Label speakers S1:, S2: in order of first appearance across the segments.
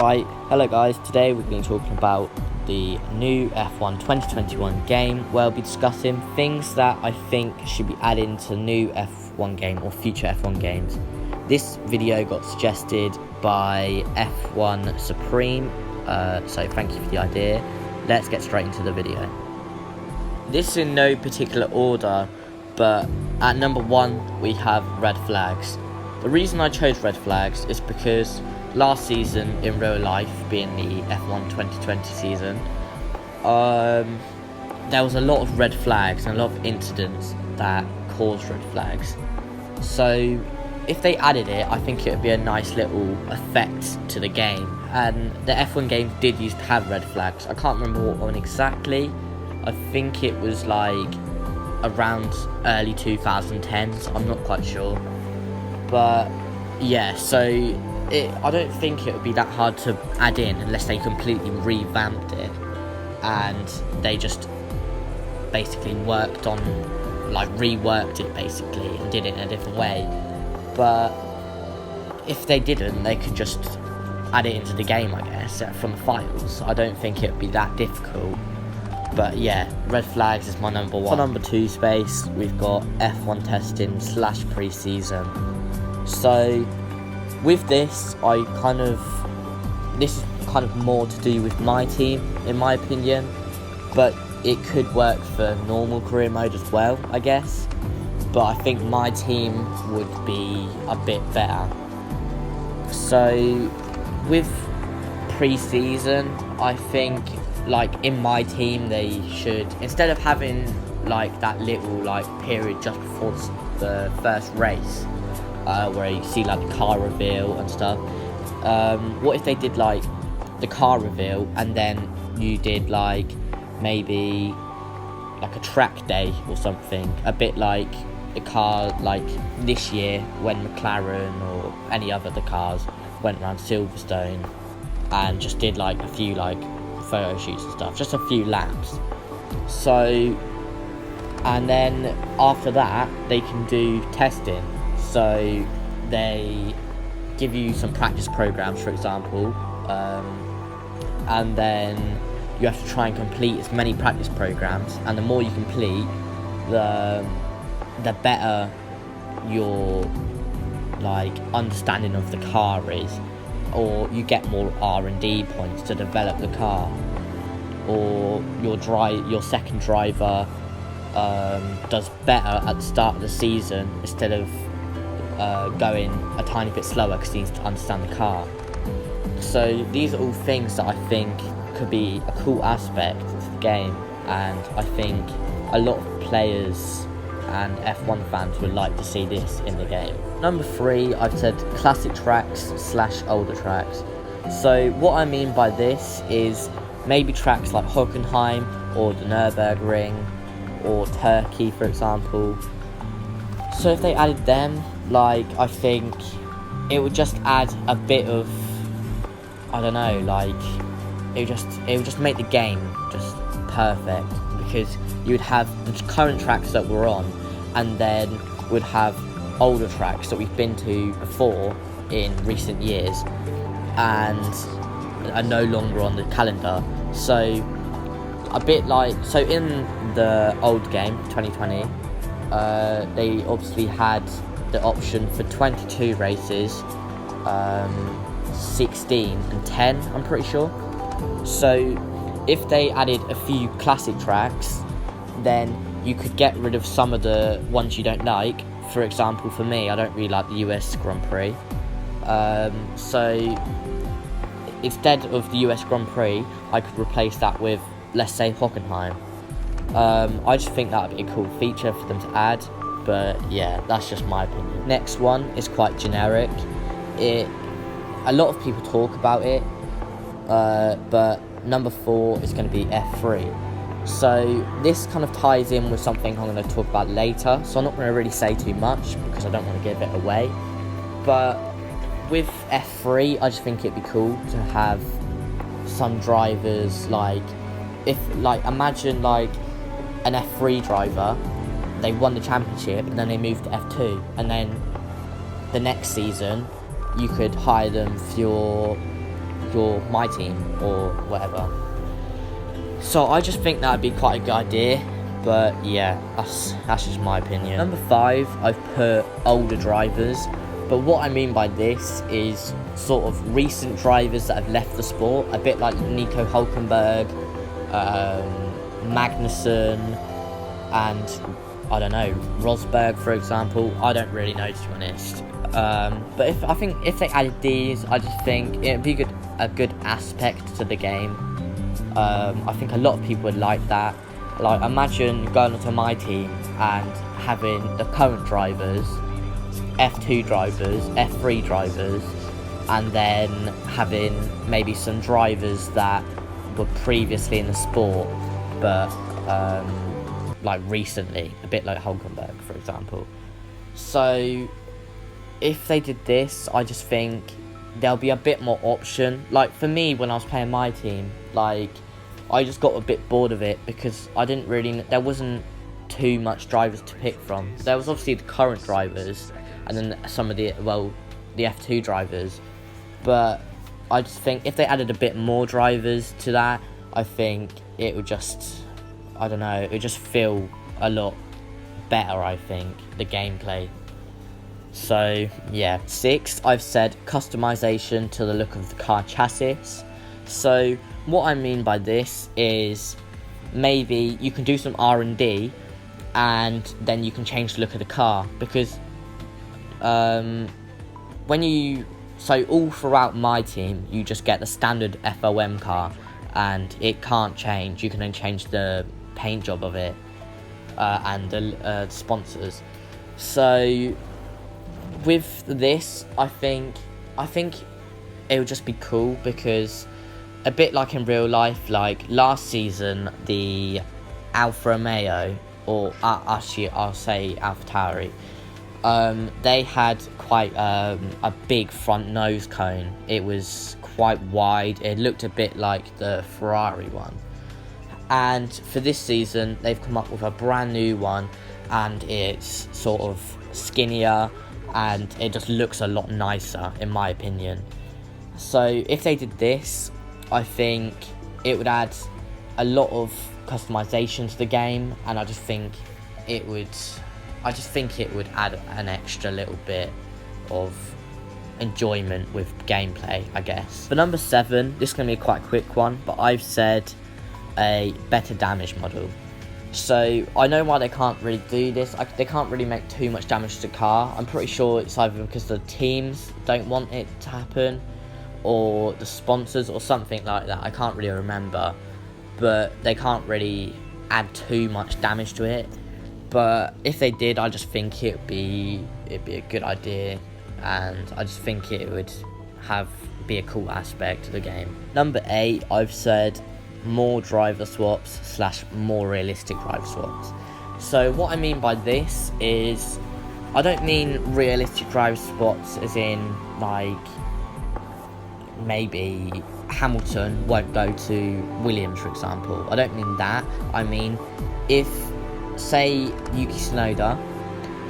S1: Right, hello guys, today we're going to be talking about the new F1 2021 game, where we'll be discussing things that I think should be added into new F1 game or future F1 games. This video got suggested by F1 Supreme, so thank you for the idea. Let's get straight into the video. This is in no particular order, but at number 1 we have red flags. The reason I chose red flags is because last season in real life, being the F1 2020 season, there was a lot of red flags and a lot of incidents that caused red flags. So if they added it, I think it would be a nice little effect to the game. And the F1 games did used to have red flags. I can't remember what one exactly. I think it was like around early 2010s, I'm not quite sure. But yeah, so I don't think it would be that hard to add in unless they completely revamped it and they just basically reworked it basically and did it in a different way. But if they didn't, they could just add it into the game, I guess, from the files. I don't think it would be that difficult. But yeah, red flags is my number 1. For number 2 space, we've got F1 testing / pre-season. So with this, this is kind of more to do with my team, in my opinion, but it could work for normal career mode as well, I guess. But I think my team would be a bit better. So with pre-season, I think in my team they should, instead of having that little period just before the first race, where you see the car reveal and stuff. What if they did the car reveal and then you did maybe a track day or something, a bit like the car this year when McLaren or any other the cars went around Silverstone and just did a few photo shoots and stuff, just a few laps. So, and then after that they can do testing. So they give you some practice programs, for example, and then you have to try and complete as many practice programs, and the more you complete, the better your understanding of the car is, or you get more R&D points to develop the car, or your second driver does better at the start of the season instead of going a tiny bit slower because he needs to understand the car. So these are all things that I think could be a cool aspect to the game, and I think a lot of players and F1 fans would like to see this in the game. Number 3, I've said classic tracks / older tracks. So what I mean by this is maybe tracks like Hockenheim or the Nürburgring or Turkey, for example. So if they added them, I think it would just add a bit of, I don't know, it would just make the game just perfect, because you would have the current tracks that we're on, and then would have older tracks that we've been to before in recent years and are no longer on the calendar. So a bit so in the old game 2020, they obviously had the option for 22 races, 16 and 10, I'm pretty sure. So if they added a few classic tracks, then you could get rid of some of the ones you don't like. For example, for me, I don't really like the US Grand Prix. So instead of the US Grand Prix, I could replace that with, let's say, Hockenheim. I just think that would be a cool feature for them to add. But yeah, that's just my opinion. Next one is quite generic. A lot of people talk about it, but number 4 is going to be F3. So this kind of ties in with something I'm going to talk about later, so I'm not going to really say too much because I don't want to give it away. But with F3, I just think it'd be cool to have some drivers imagine an F3 driver, they won the championship and then they moved to F2, and then the next season you could hire them for your your my team or whatever. So I just think that would be quite a good idea. But yeah, that's just my opinion. Number 5, I've put older drivers. But what I mean by this is sort of recent drivers that have left the sport, a bit like Nico Hülkenberg, Magnussen, and I don't know, Rosberg, for example. I don't really know, to be honest. But I think if they added these, I just think it'd be a good aspect to the game. I think a lot of people would like that. Like, imagine going onto my team and having the current drivers, F2 drivers, F3 drivers, and then having maybe some drivers that were previously in the sport, but like recently, a bit like Hülkenberg, for example. So if they did this, I just think there'll be a bit more option. Like, for me, when I was playing my team, like, I just got a bit bored of it because there wasn't too much drivers to pick from. There was obviously the current drivers and then some of the F2 drivers, but I just think if they added a bit more drivers to that, I think it would just, I don't know, it would just feel a lot better, I think, the gameplay. So yeah. 6, I've said customization to the look of the car chassis. So what I mean by this is maybe you can do some R&D and then you can change the look of the car, because so all throughout my team you just get the standard FOM car and it can't change. You can then change the paint job of it and the sponsors. So with this, I think it would just be cool, because a bit like in real life, like last season, the Alfa Romeo, or actually I'll say AlphaTauri, they had quite a big front nose cone. It was quite wide. It looked a bit like the Ferrari one. And for this season, they've come up with a brand new one, and it's sort of skinnier, and it just looks a lot nicer, in my opinion. So if they did this, I think it would add a lot of customization to the game, and I just think it would add an extra little bit of enjoyment with gameplay, I guess. For number 7, this is going to be quite a quick one, but I've said a better damage model. So I know why they can't really do this. They can't really make too much damage to the car. I'm pretty sure it's either because the teams don't want it to happen, or the sponsors, or something like that. I can't really remember, but they can't really add too much damage to it. But if they did, I just think it'd be a good idea, and I just think it would be a cool aspect to the game. Number 8, I've said more driver swaps / more realistic driver swaps. So what I mean by this is, I don't mean realistic driver swaps as in like maybe Hamilton won't go to Williams, for example. I don't mean that. I mean, if, say, Yuki Tsunoda,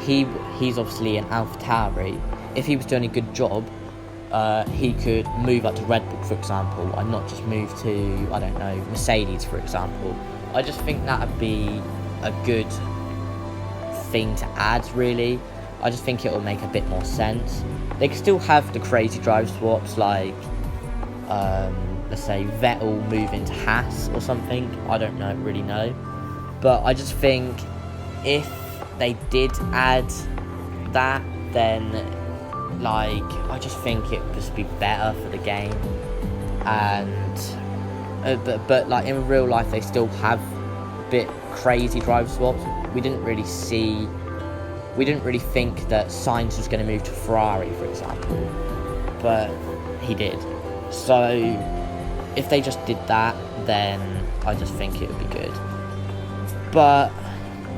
S1: he's obviously an AlphaTauri. If he was doing a good job, he could move up to Red Bull, for example, and not just move to, I don't know, Mercedes, for example. I just think that would be a good thing to add, really. I just think it will make a bit more sense. They could still have the crazy drive swaps, like, let's say Vettel moving to Haas or something. I don't really know. But I just think if they did add that, then like, I just think it would just be better for the game. And but like in real life, they still have a bit crazy drive swaps. We didn't really think that Sainz was going to move to Ferrari, for example, but he did. So if they just did that, then I just think it would be good. But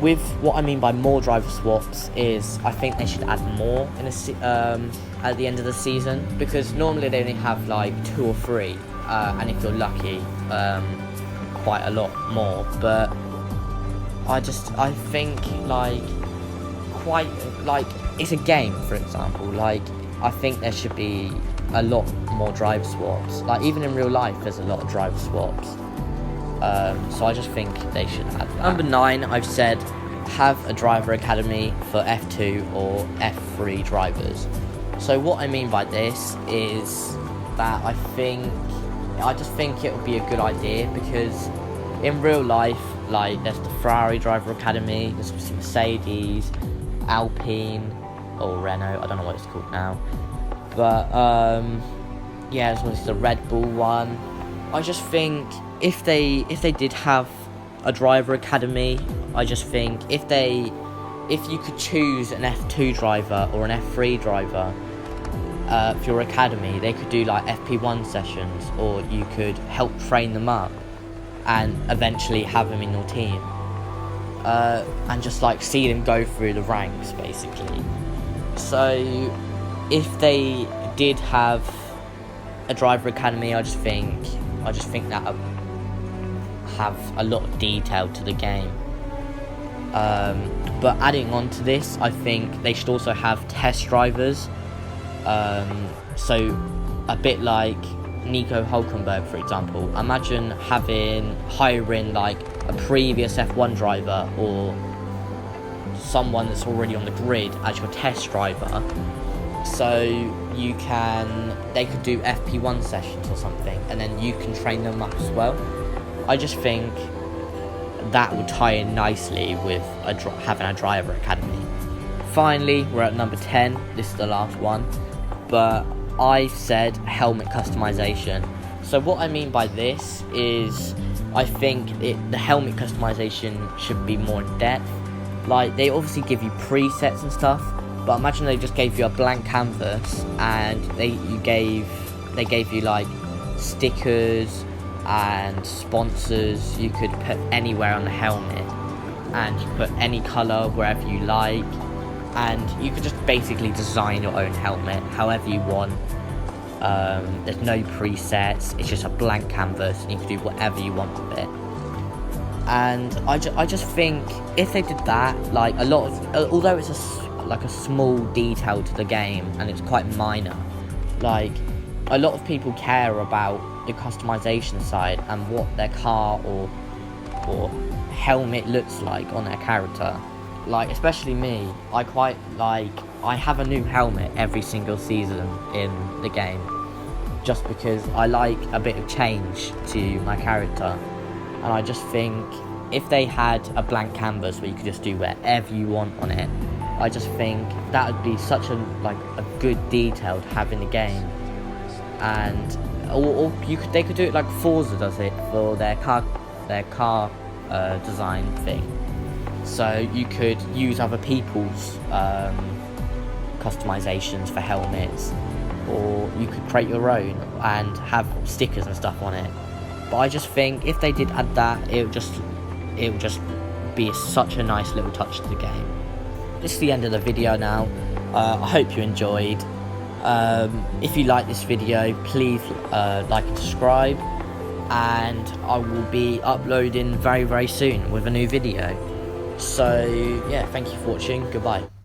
S1: with what I mean by more driver swaps is, I think they should add more in at the end of the season, because normally they only have like 2 or 3, and if you're lucky, quite a lot more. But I think it's a game, for example. Like, I think there should be a lot more drive swaps. Like, even in real life, there's a lot of drive swaps. So I just think they should add that. Number 9, I've said, have a driver academy for F2 or F3 drivers. So what I mean by this is that I just think it would be a good idea, because in real life, like, there's the Ferrari driver academy, there's obviously Mercedes, Alpine, or Renault, I don't know what it's called now, but yeah, there's the Red Bull one. I just think if they did have a driver academy, I just think if you could choose an F2 driver or an F3 driver for your academy, they could do like FP1 sessions, or you could help train them up and eventually have them in your team, and just like see them go through the ranks basically. So if they did have a driver academy, I just think that would have a lot of detail to the game. But adding on to this, I think they should also have test drivers. So a bit like Nico Hülkenberg, for example. Imagine hiring like a previous F1 driver or someone that's already on the grid as your test driver. So they could do FP1 sessions or something, and then you can train them up as well. I just think that would tie in nicely with having a driver academy. Finally, we're at number 10. This is the last one, but I've said helmet customization. So what I mean by this is I think the helmet customization should be more in depth. Like, they obviously give you presets and stuff, but imagine they just gave you a blank canvas and they gave you like stickers and sponsors you could put anywhere on the helmet, and you put any colour wherever you like, and you could just basically design your own helmet however you want. There's no presets, it's just a blank canvas and you can do whatever you want with it. And I just think if they did that, like, a lot of, although it's a small detail to the game and it's quite minor, like, a lot of people care about the customization side and what their car or helmet looks like on their character. Like, especially me, I have a new helmet every single season in the game, just because I like a bit of change to my character. And I just think if they had a blank canvas where you could just do whatever you want on it, I just think that would be such a good detail to have in the game. And they could do it like Forza does it for their car design thing. So you could use other people's customizations for helmets, or you could create your own and have stickers and stuff on it. But I just think if they did add that, it would just be such a nice little touch to the game. This is the end of the video now. I hope you enjoyed. If you like this video, please like and subscribe, and I will be uploading very, very soon with a new video. So yeah, thank you for watching. Goodbye.